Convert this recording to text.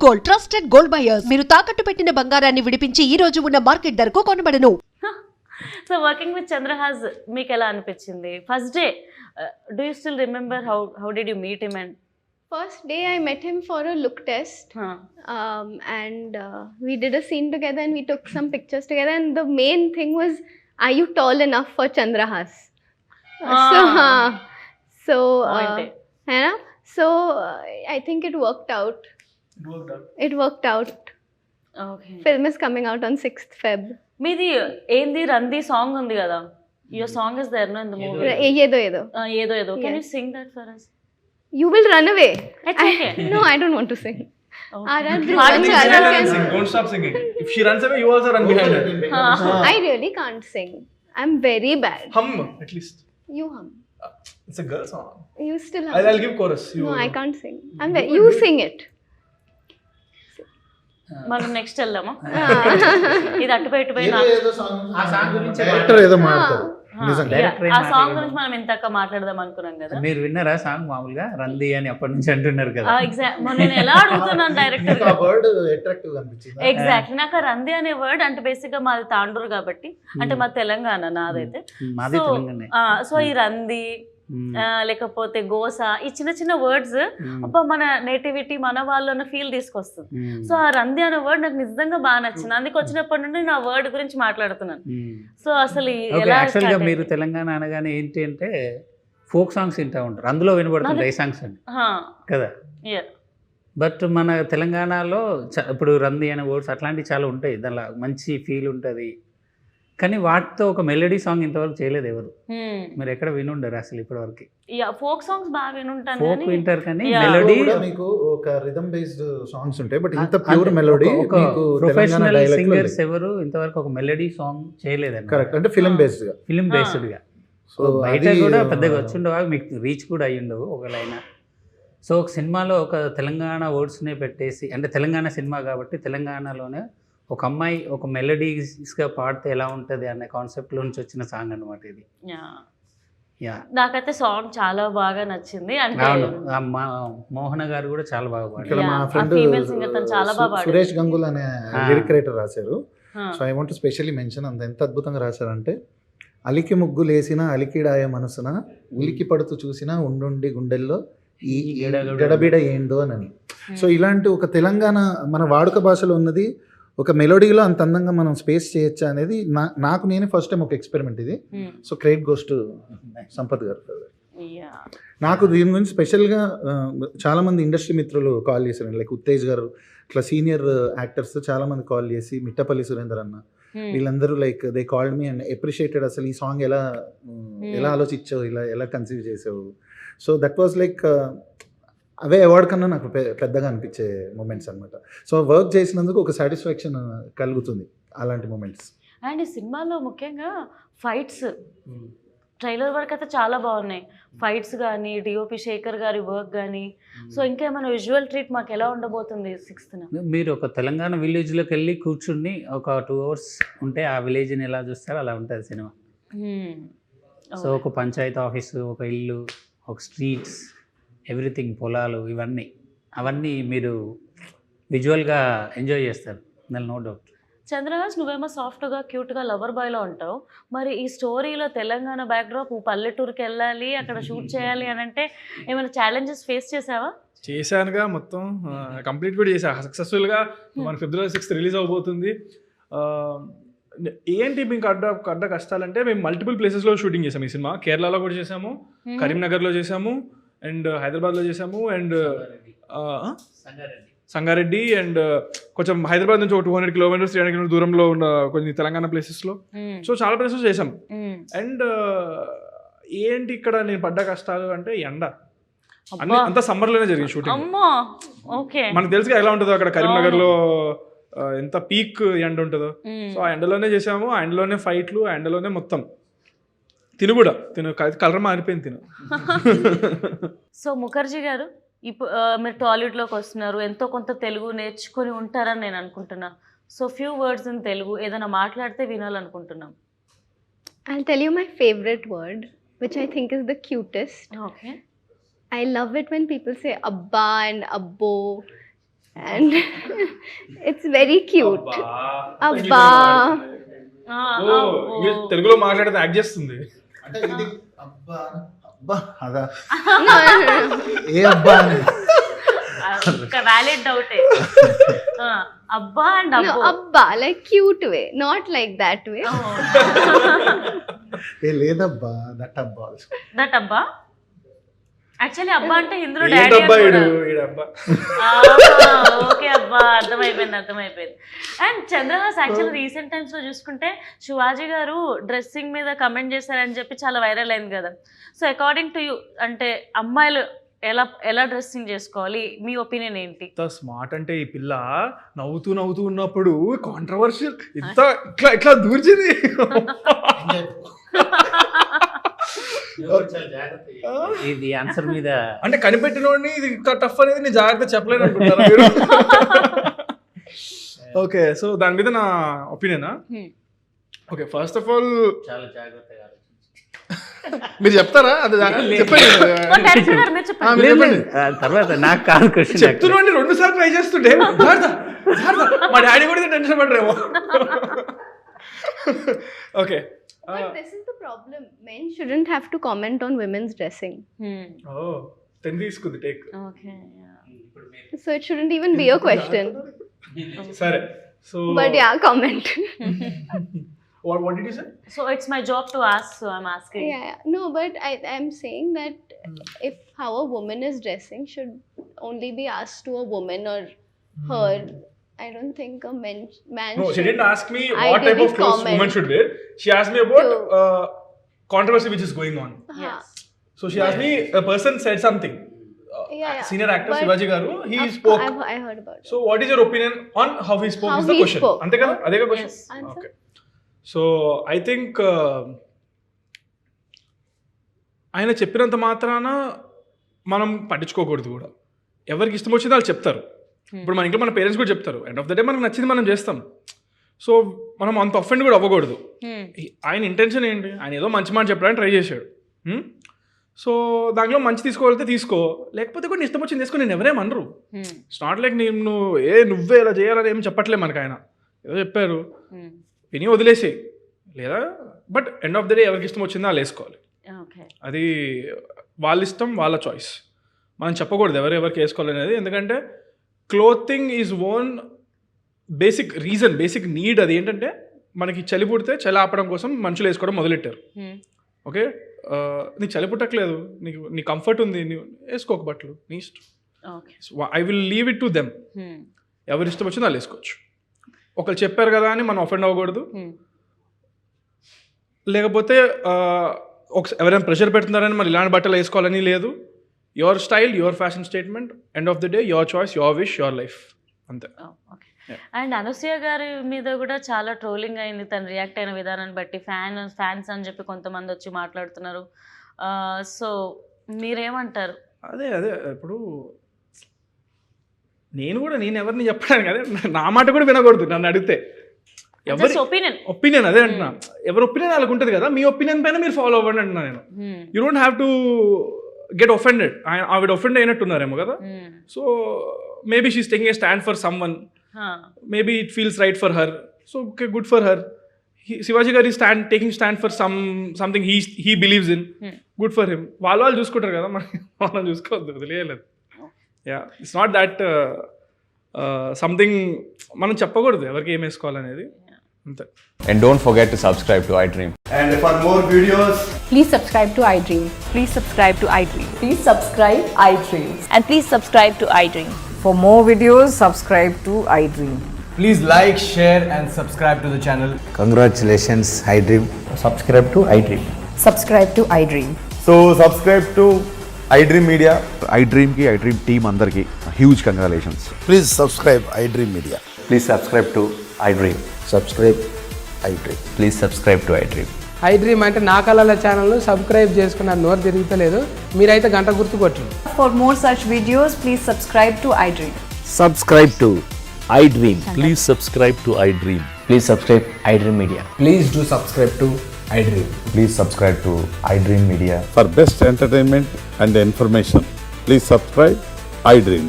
Gold, trusted gold buyers. మీరు తాకట్టు పెట్టిన బంగారాన్ని విడిపించి ఈ రోజు ఉన్న మార్కెట్ ధరకు కొనబడను. సో వర్కింగ్ విత్ చంద్రహాస్ మీకు ఎలా అనిపించింది? First day do you still remember how did you meet him? And First day I met him for a look test, and we did a scene together and we took some pictures together, and the main thing was, are you tall enough for Chandrahas? So है ना? So I think it worked out. It worked out. Okay. Film is coming out on 6th Feb. మీది ఏంది రంది song ఉంది కదా, your song is there no in the movie. ఏదో ఏదో ఏదో ఏదో can you sing that for us? You will run away. It's okay. No, I don't want to sing. Don't stop singing. If she runs away, you also run behind her. I really can't sing. I'm very bad. Hum at least. You hum. It's a girl song. You still hum. I'll give chorus. No, I can't sing. You sing it. మనం next వెళ్దామా? ఇది అటుపైటు పోయి ఆ song గురించి director ఏదో మాట్లాడతారు నిజంగా. ఆ సాంగ్ గురించి మనం ఇంతక మాట్లాడదాం అనుకున్నాం కదా. మీరు విన్నారా సాంగ్? మామూలుగా రంది అని అప్పటి నుంచి అంటున్నారు కదా. నేను ఎలా అడుగుతున్నాను డైరెక్టర్. ఆ వర్డ్ అట్రాక్టివ్ అనిపించింది. ఎగ్జాక్ట్లీ. నాకు ఆ రంది అనే వర్డ్ అంటే బేసిక్ గా మాది తాండూరు కాబట్టి, అంటే మా తెలంగాణ నాదైతే. మాది తెలంగాణ. సో ఈ రంది లేకపోతే గోస, ఈ చిన్న చిన్న వర్డ్స్ అబ్బా మన నేటివిటీ మన వాళ్ళన్న ఫీల్ తీసుకొస్తుంది. సో ఆ రంది అనే వర్డ్ నాకు నిజంగా బాగా నచ్చింది. అందుకు వచ్చినప్పటి నుండి నా వర్డ్ గురించి మాట్లాడుతున్నాను. సో అసలు యాక్చువల్గా మీరు తెలంగాణ అనగానే ఏంటి అంటే ఫోక్ సాంగ్స్ వింటూ ఉంటారు, అందులో వినబడుతుంది ఈ సాంగ్స్ అండి కదా. బట్ మన తెలంగాణలో ఇప్పుడు రంది అనే వర్డ్స్ అట్లాంటివి చాలా ఉంటాయి, దానిలో మంచి ఫీల్ ఉంటుంది. కానీ వాటితో ఒక మెలోడీ సాంగ్ ఇంతవరకు చేయలేదు ఎవరు. మీరు ఎక్కడ వినుండరు అసలు ఇప్పటివరకు. ఫోక్ సాంగ్స్ బాగా వినుంటాను, ఫోక్ వింటారు కానీ మెలోడీ మీకు ఒక రిథమ్ బేస్డ్ సాంగ్స్ ఉంటాయి, బట్ ఇంత ప్యూర్ మెలోడీ ప్రొఫెషనల్ సింగర్స్ ఎవరు ఇంతవరకు ఒక మెలోడీ సాంగ్ చేయలేదండి. కరెక్ట్. అంటే ఫిల్మ్ బేస్డ్ గా సో బయట కూడా పెద్దగా వచ్చిండవు, మీకు రీచ్ కూడా అయ్యిండవు ఒకవేళ. సో ఒక సినిమాలో ఒక తెలంగాణ వర్డ్స్నే పెట్టేసి, అంటే తెలంగాణ సినిమా కాబట్టి తెలంగాణలోనే ఒక అమ్మాయి ఒక మెలోడీస్గా పాడితే ఎలా ఉంటుంది అనే కాన్సెప్ట్లో నుంచి వచ్చిన సాంగ్ అనమాట ఇది. నాకైతే సాంగ్ చాలా బాగా నచ్చింది. అంటే మోహన గారు కూడా చాలా బాగా పాడారు. ఇక్కడ మా ఫ్రెండ్ సురేష్ గంగుల్ అనే లిరిక్ రైటర్ రాశారు. So I want to specially mention, అంత ఎంత అద్భుతంగా రాశారంటే, అలికి ముగ్గులేసిన అలికిడాయ మనసున ఉలికి పడుతూ చూసిన ఉండుండి గుండెల్లో ఈ గడబిడ ఏందో అని. సో ఇలాంటి ఒక తెలంగాణ మన వాడుక భాషలో ఉన్నది ఒక మెలోడీలో అంత అందంగా మనం స్పేస్ చేయొచ్చా అనేది నాకు నేనే ఫస్ట్ టైం ఒక ఎక్స్పెరిమెంట్ ఇది. So credit goes to Sampath గారు. నాకు దీని గురించి స్పెషల్గా చాలామంది ఇండస్ట్రీ మిత్రులు కాల్ చేశారు, లైక్ ఉత్తేజ్ గారు, ఇట్లా సీనియర్ యాక్టర్స్ చాలామంది కాల్ చేసి, మిట్టపల్లి సురేందర్ అన్న, వీళ్ళందరూ like they called me and appreciated అసలు ఈ సాంగ్ ఎలా ఆలోచించావు, ఎలా కన్సీవ్ చేసావు. So that was like away award కన్నా నాకు పెద్దగా అనిపించే మూమెంట్స్ అనమాట. సో వర్క్ చేసినందుకు ఒక సాటిస్ఫాక్షన్ కలుగుతుంది అలాంటి మూమెంట్స్. అండ్ ఈ సినిమాలో ముఖ్యంగా ఫైట్స్, ట్రైలర్ వర్క్ అయితే చాలా బాగున్నాయి. ఫైట్స్ కానీ, డిఓపి శేఖర్ గారి వర్క్ కానీ. సో ఇంకేమైనా విజువల్ ట్రీట్ మాకు ఎలా ఉండబోతుంది 6th? మీరు ఒక తెలంగాణ విలేజ్లోకి వెళ్ళి కూర్చుని ఒక 2 hours ఉంటే ఆ విలేజ్ని ఎలా చూస్తారో అలా ఉంటుంది సినిమా. సో ఒక పంచాయతీ ఆఫీసు, ఒక ఇల్లు, ఒక స్ట్రీట్స్, ఎవ్రీథింగ్, పొలాలు, అవన్నీ మీరు విజువల్గా ఎంజాయ్ చేస్తారు, దాని నో డౌట్. చంద్రహాస్, నువ్వేమో సాఫ్ట్గా క్యూట్గా లవర్ బాయ్లో ఉంటావు. మరి ఈ స్టోరీలో తెలంగాణ బ్యాక్డ్రాప్, పల్లెటూరుకి వెళ్ళాలి, అక్కడ షూట్ చేయాలి అని అంటే ఏమైనా ఛాలెంజెస్ ఫేస్ చేసావా? చేశానుగా, మొత్తం కంప్లీట్ కూడా చేశా సక్సెస్ఫుల్గా. మన February 6th రిలీజ్ అవబోతుంది. ఏంటి మీకు అడ్డ కష్టాలంటే, మేము మల్టిపుల్ ప్లేసెస్లో షూటింగ్ చేసాము ఈ సినిమా. కేరళలో కూడా చేసాము, కరీంనగర్లో చేసాము, అండ్ హైదరాబాద్లో చేసాము, అండ్ సంగారెడ్డి, అండ్ కొంచెం హైదరాబాద్ నుంచి ఒక 200 kilometers 300 kilometers దూరంలో ఉన్న కొన్ని తెలంగాణ ప్లేసెస్లో. సో చాలా ప్లేసెస్ చేసాం. అండ్ ఏంటి ఇక్కడ నేను పడ్డ కష్టాలు అంటే, ఎండ అంతా సమ్మర్లోనే జరిగింది షూటింగ్. మనకు తెలుసుగా ఎలా ఉంటుందో అక్కడ కరీంనగర్లో ఎంత పీక్ ఎండ ఉంటుందో. సో ఆ ఎండలోనే చేసాము, ఆ ఎండలోనే ఫైట్లు, ఆ ఎండలోనే మొత్తం. తిను కలర్ మారిపోయింది తిను. సో ముఖర్జీ గారు, ఇప్పుడు మీరు టాలీవుడ్లోకి వస్తున్నారు, ఎంతో కొంత తెలుగు నేర్చుకొని ఉంటారని నేను అనుకుంటున్నా. So few words in Telugu ఏదైనా మాట్లాడితే వినాలనుకుంటున్నాం. I'll tell you my favorite word, which I think is the cutest. Okay. I love it when people say abba and abbo. and it's very cute. Abba. తెలుగులో మాట్లాడితే act చేస్తుంది. అంటే ఇది అబ్బా అబ్బా అదా ఏ అబ్బా అని వ్యాలిడ్ డౌటే. అబ్బా అండ్ No, అబ్బో. abba, like cute way, not like that way. ఏ లేదబ్బా దట్ అబ్బా దట్ అబ్బా. యాక్చువల్లీ అబ్బా అంటే ఇందులో ఏంటబ్బా డాడీ ఈడబ్బా. ఓకే అబ్బా, అర్థమైపోయింది. And Chandrahas actually recent times లో చూసుకుంటే శివాజీ గారు డ్రెస్సింగ్ మీద కమెంట్ చేశారని చెప్పి చాలా వైరల్ అయింది కదా. సో అకార్డింగ్ టు యూ, అంటే అమ్మాయిలు ఎలా డ్రెస్సింగ్ చేసుకోవాలి, మీ ఒపీనియన్ ఏంటి? ఇంత స్మార్ట్ అంటే ఈ పిల్ల నవ్వుతూ ఉన్నప్పుడు కాంట్రవర్షియల్ ఇంత ఇట్లా దూర్చింది. ఇది ఆన్సర్ మీద అంటే కనిపెట్టినోడిని ఇది టఫ్ అనేది నేను జాగ్రత్త చెప్పలేను అనుకుంటారా మీరు? ఓకే, సో దాని మీద నా ఒపీనియనా? ఓకే, ఫస్ట్ ఆఫ్ ఆల్ చాలా జాగ్రత్తగా మీరు చెప్తారా? అది చెప్పండి. తర్వాత నాకు కాదు క్వశ్చన్. చెప్తున్నాండి 2 సార్లు ట్రై చేస్తుంటే మా డాడీ కూడా టెన్షన్ పడరేమో. Okay, But this is the problem. Men shouldn't have to comment on women's dressing. తీసుకుంది take. Okay, So it shouldn't even be a question. సరే, so But yeah, comment. what did you say? So it's my job to ask, so I'm asking. Yeah. No, but I'm saying that if how a woman is dressing should only be asked to a woman or her. I don't think a man No, she should didn't ask me what type ideally of clothes comment. women should wear. She asked me about controversy which is going on. Yes. So she asked me, a person said something. Yeah. Senior actor But Shivaji Garu, he Of spoke. course, I heard about it. So what is your opinion on how he spoke How is the he question. spoke. Ante kada? Ade ka question? Yes. Answer. Okay. So I think ఆయన చెప్పినంత మాత్రాన మనం పట్టించుకోకూడదు కూడా. ఎవరికి ఇష్టం వచ్చిందో వాళ్ళు చెప్తారు. ఇప్పుడు మన ఇంట్లో మన పేరెంట్స్ కూడా చెప్తారు. ఎండ్ ఆఫ్ ద డే మనకు నచ్చింది మనం చేస్తాం. సో మనం అంత అఫెండ్ కూడా అవ్వకూడదు. ఆయన ఇంటెన్షన్ ఏంటి? ఆయన ఏదో మంచి మాట చెప్పడానికి ట్రై చేశాడు. సో దాంట్లో మంచి తీసుకోవాలంటే తీసుకో, లేకపోతే కూడా నీ ఇష్టం వచ్చింది తీసుకో. నేను ఎవరేమనరు. ఇట్స్ నాట్ లైక్ నువ్వే ఇలా చేయాలని ఏం చెప్పట్లే మనకు. ఆయన ఏదో చెప్పారు, విని వదిలేసి లేదా. But end of the day ఎవరికి ఇష్టం వచ్చిందో వాళ్ళు వేసుకోవాలి. అది వాళ్ళ ఇష్టం, వాళ్ళ చాయిస్. మనం చెప్పకూడదు ఎవరికి వేసుకోవాలి అనేది. ఎందుకంటే clothing is own basic reason, basic need. అది ఏంటంటే మనకి చలి పుడితే చలి ఆపడం కోసం మనుషులు వేసుకోవడం మొదలెట్టారు. ఓకే, నీకు చలి పుట్టట్లేదు, నీ కంఫర్ట్ ఉంది, నీవు వేసుకోక బట్టలు నీ ఇష్టం. I will leave it to them. ఎవరి ఇష్టం వచ్చిందో వాళ్ళు వేసుకోవచ్చు. ఒకళ్ళు చెప్పారు కదా అని మనం అఫెండ్ అవ్వకూడదు. లేకపోతే ఎవరైనా ప్రెషర్ పెడుతున్నారని మరి ఇలాంటి బట్టలు వేసుకోవాలని లేదు. Your style, your fashion statement, end of the day your choice, your wish, your life, అంతే. అండ్ అనసూయ గారి మీద కూడా చాలా ట్రోలింగ్ అయింది తను రియాక్ట్ అయిన విధానాన్ని బట్టి. ఫ్యాన్స్ అని చెప్పి కొంతమంది వచ్చి మాట్లాడుతున్నారు. సో మీరేమంటారు? అదే ఇప్పుడు నేను ఎవరిని చెప్పడానికి, అదే నా మాట కూడా వినకూడదు నన్ను అడిగితే. ఎవరి ఒపీనియన్ అదే అంటున్నా. ఎవరి ఒపీనియన్ వాళ్ళకు ఉంటుంది కదా. మీ ఒపీనియన్ పైన మీరు ఫాలో అవ్వండి అంటున్నా నేను. You don't have to get offended. ఆవిడ ఒఫెండ్ అయినట్టున్నారేమో కదా. So maybe she is taking a stand for someone. Maybe it feels right for her. So okay, good for her. Shivaji garu taking stand for something he believes in. Good for him. వాళ్ళు చూసుకుంటారు కదా, మనం చూసుకోవద్దు, వదిలేయలేదు. Yeah, it's not that something మనం చెప్పకూడదు ఎవరికి ఏం వేసుకోవాలనేది, అంతే. And don't forget to subscribe to iDream. And for more videos, please subscribe to iDream. Please subscribe to iDream. Please subscribe iDream. And please subscribe to iDream. For more videos, subscribe to iDream. please like, share and subscribe to the channel. Congratulations, iDream. Subscribe to iDream. Subscribe to iDream. So subscribe to iDream Media. iDream ki iDream team andarki huge congratulations. Please subscribe iDream Media. Please subscribe to iDream. Subscribe iDream. Please subscribe to iDream. iDream అంటే నా కళల ఛానల్ను subscribe చేసుకున్న నోరు తిరుగుతలేదు. మీరైతే గంట గుర్తు కొట్టండి. For more such videos, please subscribe to iDream. Subscribe to iDream. Please subscribe to iDream. Please subscribe iDream Media. Please do subscribe to iDream. Please subscribe to iDream Media. For best entertainment and information, please subscribe iDream.